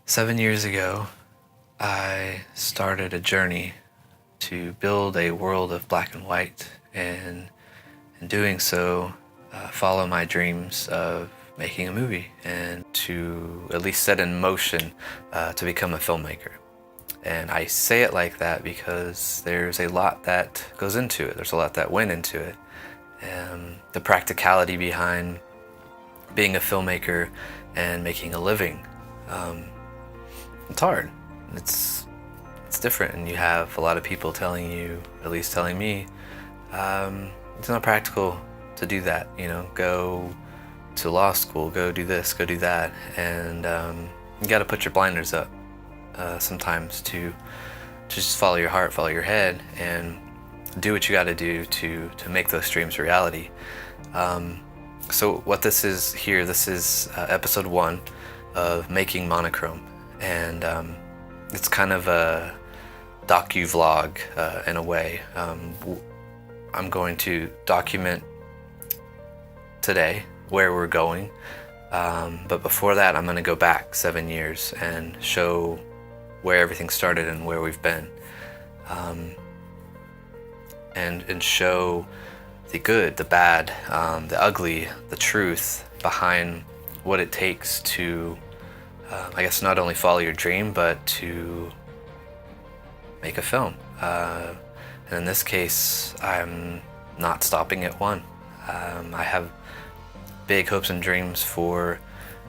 Seven years ago, I started a journey to build a world of black and white, and in doing so, follow my dreams of making a movie and to at least set in motion to become a filmmaker. And I say it like that because there's a lot that goes into it. There's a lot that went into it. And the practicality behind being a filmmaker and making a living. It's hard. It's different, and you have a lot of people telling you, at least telling me, it's not practical to do that. You know, go to law school, go do this, go do that, and you got to put your blinders up sometimes to just follow your heart, follow your head, and do what you got to do to make those dreams a reality. So what this is here, this is episode 1 of Making Monochrome. And it's kind of a docu-vlog in a way. I'm going to document today where we're going, but before that I'm going to go back 7 years and show where everything started and where we've been, and show the good, the bad, the ugly, the truth behind what it takes to I guess not only follow your dream, but to make a film. And in this case, I'm not stopping at one. I have big hopes and dreams for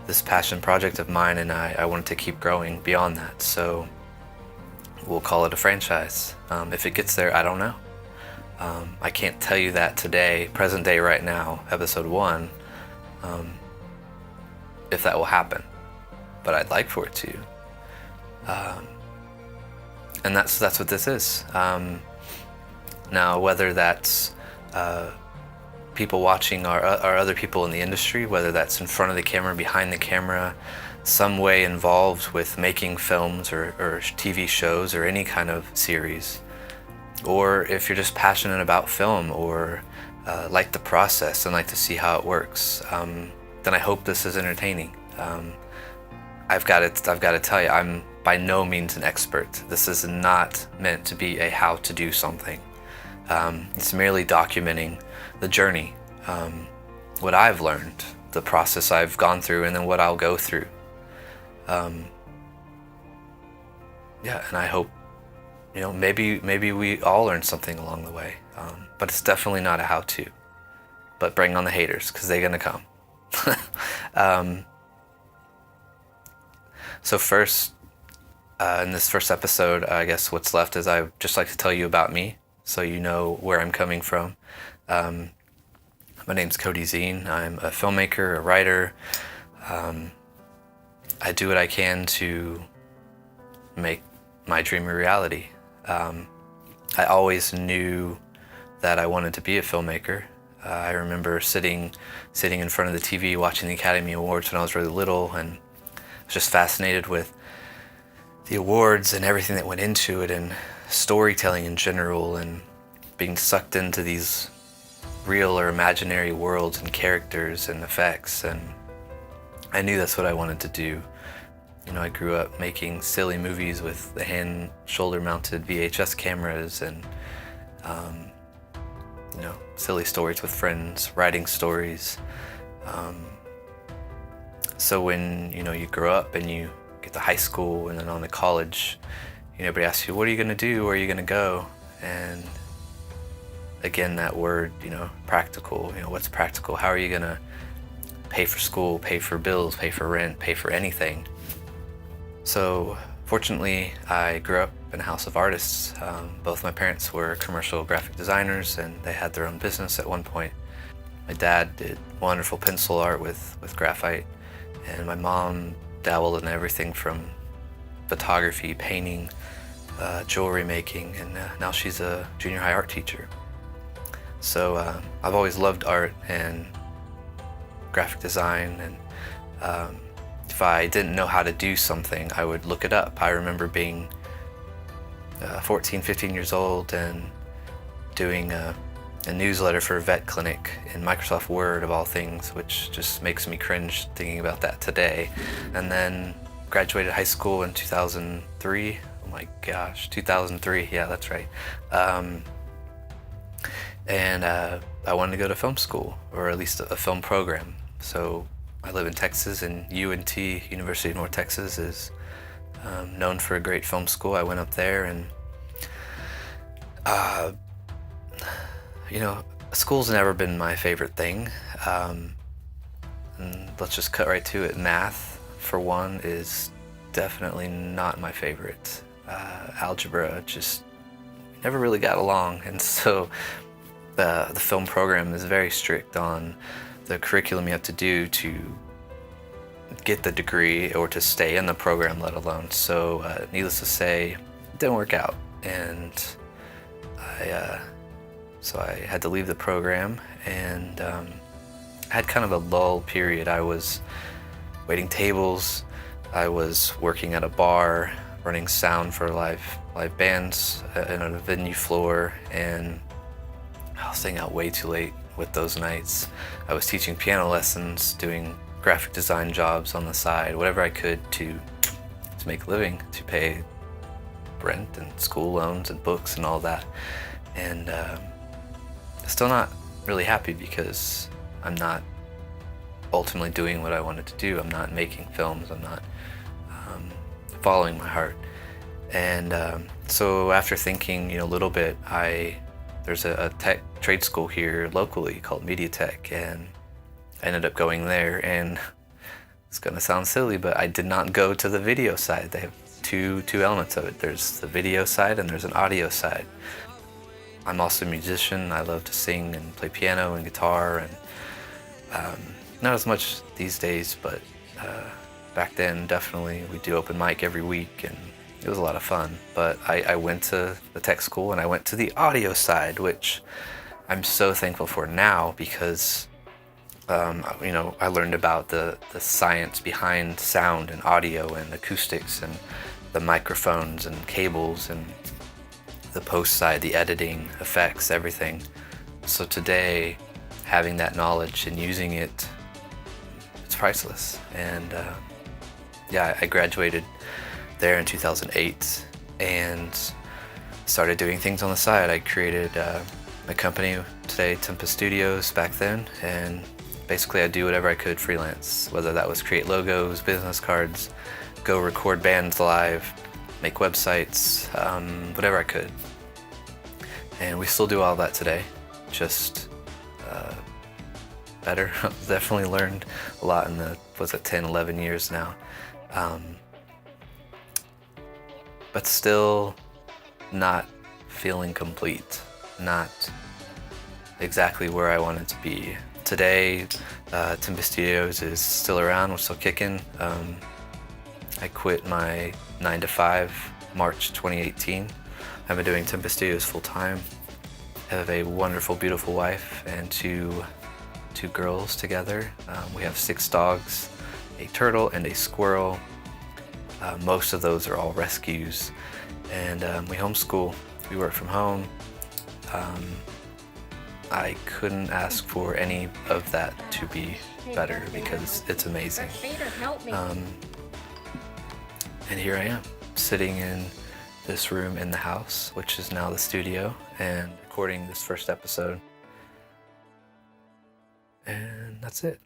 this passion project of mine, and I want it to keep growing beyond that. So we'll call it a franchise. If it gets there, I don't know. I can't tell you that today, present day right now, episode 1, if that will happen. But I'd like for it to. And that's what this is. Now, whether that's people watching or other people in the industry, whether that's in front of the camera, behind the camera, some way involved with making films or TV shows or any kind of series, or if you're just passionate about film or like the process and like to see how it works, then I hope this is entertaining. I've got to tell you, I'm by no means an expert. This is not meant to be a how to do something. It's merely documenting the journey, what I've learned, the process I've gone through, and then what I'll go through. Yeah, and I hope, maybe we all learn something along the way. But it's definitely not a how to. But bring on the haters, because they're gonna come. So first, in this first episode, I guess what's left is I'd just like to tell you about me, so you know where I'm coming from. My name's Kodi Zene. I'm a filmmaker, a writer. I do what I can to make my dream a reality. I always knew that I wanted to be a filmmaker. I remember sitting in front of the TV watching the Academy Awards when I was really little, and I was just fascinated with the awards and everything that went into it, and storytelling in general, and being sucked into these real or imaginary worlds and characters and effects. And I knew that's what I wanted to do. I grew up making silly movies with the hand shoulder mounted VHS cameras, and silly stories with friends, writing stories. So when you grow up and you get to high school and then on to college, everybody asks you, what are you going to do? Where are you going to go? And again, that word, practical. What's practical? How are you going to pay for school, pay for bills, pay for rent, pay for anything? So fortunately, I grew up in a house of artists. Both my parents were commercial graphic designers, and they had their own business at one point. My dad did wonderful pencil art with graphite, and my mom dabbled in everything from photography, painting, jewelry making, and now she's a junior high art teacher. So I've always loved art and graphic design, and if I didn't know how to do something, I would look it up. I remember being 14, 15 years old and doing a newsletter for a vet clinic in Microsoft Word of all things, which just makes me cringe thinking about that today. And then graduated high school in 2003. Oh my gosh, 2003, yeah, that's right. And I wanted to go to film school, or at least a film program. So I live in Texas, and UNT, University of North Texas, is known for a great film school. I went up there, and you know, school's never been my favorite thing. And let's just cut right to it. Math, for one, is definitely not my favorite. Algebra, just never really got along, and so the film program is very strict on the curriculum you have to do to get the degree or to stay in the program, let alone. So needless to say, it didn't work out, and so I had to leave the program, and I had kind of a lull period. I was waiting tables, I was working at a bar, running sound for live bands in a venue floor, and I was staying out way too late with those nights. I was teaching piano lessons, doing graphic design jobs on the side, whatever I could to make a living, to pay rent and school loans and books and all that. And still not really happy because I'm not ultimately doing what I wanted to do. I'm not making films. I'm not following my heart. And so after thinking, a little bit, there's a tech trade school here locally called Media Tech, and I ended up going there. And it's gonna sound silly, but I did not go to the video side. They have two elements of it. There's the video side and there's an audio side. I'm also a musician. I love to sing and play piano and guitar, and not as much these days, but back then definitely we do open mic every week, and it was a lot of fun. But I went to the tech school and I went to the audio side, which I'm so thankful for now, because I learned about the science behind sound and audio and acoustics and the microphones and cables and the post side, the editing, effects, everything. So today, having that knowledge and using it, it's priceless. And I graduated there in 2008 and started doing things on the side. I created my company today, Tempest Studios, back then, and basically I do whatever I could freelance, whether that was create logos, business cards, go record bands live, make websites, whatever I could. And we still do all that today, just better. Definitely learned a lot in the, 10, 11 years now. But still not feeling complete, not exactly where I wanted to be. Today, Tempest Studios is still around, we're still kicking. I quit my 9-to-5 March 2018. I've been doing Tempest Studios full time. I have a wonderful, beautiful wife and two girls together. We have 6 dogs, a turtle and a squirrel. Most of those are all rescues. And we homeschool. We work from home. I couldn't ask for any of that to be better, because it's amazing. And here I am, sitting in this room in the house, which is now the studio, and recording this first episode. And that's it.